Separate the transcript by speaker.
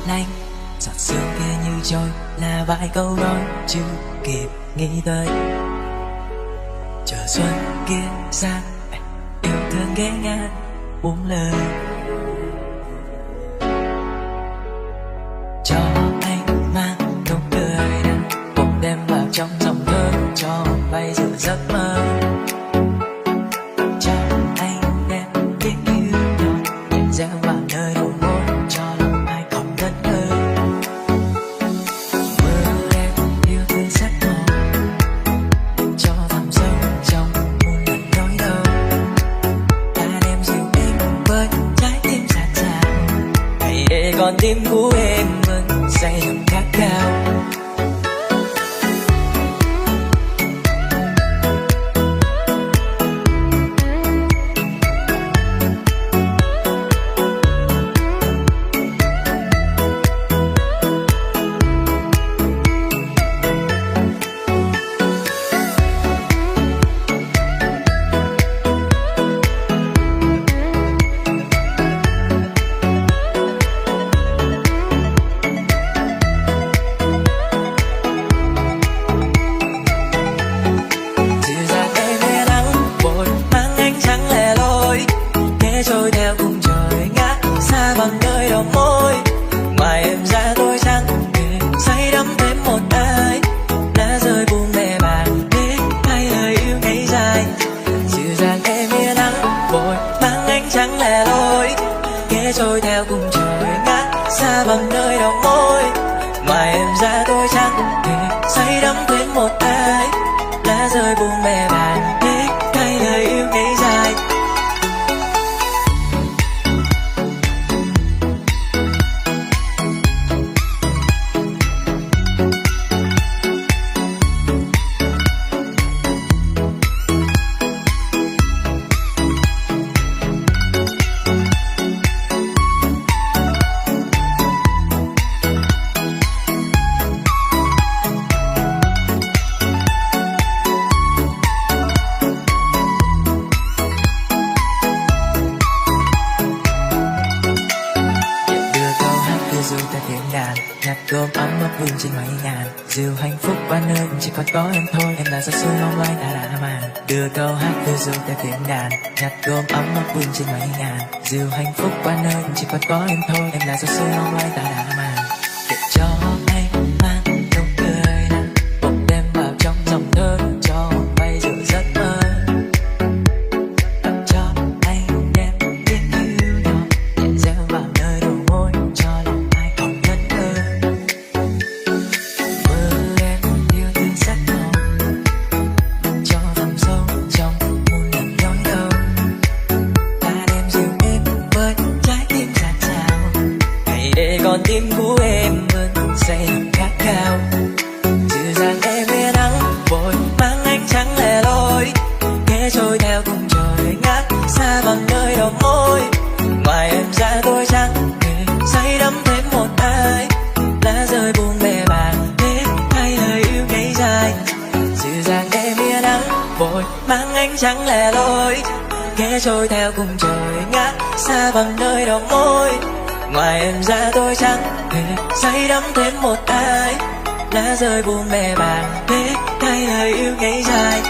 Speaker 1: lanh. Giọt sương kia như trôi là vài câu nói chưa kịp nghĩ tới. Chờ xuân kia sang yêu thương ghé ngang buông lời. Cho anh mang nụ cười nắng bỗng đem vào trong dòng thơ cho bay giữa giấc mơ. Cho anh đem biết yêu nhau nhẹ gieo vào nơi đầu môi cho lòng ai không ngất ngơ. Mơ em yêu thương sắc màu cho thẳm sâu trong muôn lần nỗi đau. Ta đem dịu em với trái tim dạt dào. Hãy để con tim của em vẫn say lòng khát khao. Trôi theo cùng trời ngã xa bằng nơi đầu môi. Ngoài em ra tôi chẳng thể say đắm thêm một ai. Đã rơi buông bè bàng biết hay lời yêu ngày dài. Dịu dàng em yên nắng vội mang ánh trắng lẻ loi. Ghé trôi theo cùng trời ngã xa bằng nơi đầu môi. Ngoài em ra tôi chẳng thể say đắm thêm một ai. Đã rơi buông bè bàng biết hay lời yêu ngày dài. Dù ta tiếng đàn nhạc gồm ấm ấp vương trên mái ngàn. Dù hạnh phúc qua nơi chỉ còn có em thôi. Em là giấc sương mong loay ta đã màn. Đưa câu hát đưa dù ta tiếng đàn nhạc gồm ấm ấp vương trên mái ngàn. Dù hạnh phúc qua nơi chỉ còn có em thôi. Em là giấc sương mong loay ta đã màn. Để cho anh mang nụ cười nắng bỗng đem vào trong dòng thơ cho bay giữa giấc mơ. Cho anh đem biết yêu nhau nhẹ gieo vào nơi đầu môi cho lòng con tim của em vẫn say lòng khát khao. Dịu dàng em yên nắng vội mang ánh trắng lẻ loi. Ghé trôi theo cùng trời ngát xa bằng nơi đầu môi. Ngoài em ra tôi chẳng thể say đắm thêm một ai. Lá rơi buông bè bàng biết hay lời yêu ngày dài. Dịu dàng em yên nắng vội mang ánh trắng lẻ loi. Ghé trôi theo cùng trời ngát xa bằng nơi đầu môi. Ngoài em ra tôi chẳng thể say đắm thêm một ai. Lá rơi buông bè bàng biết hay lời yêu ngày dài.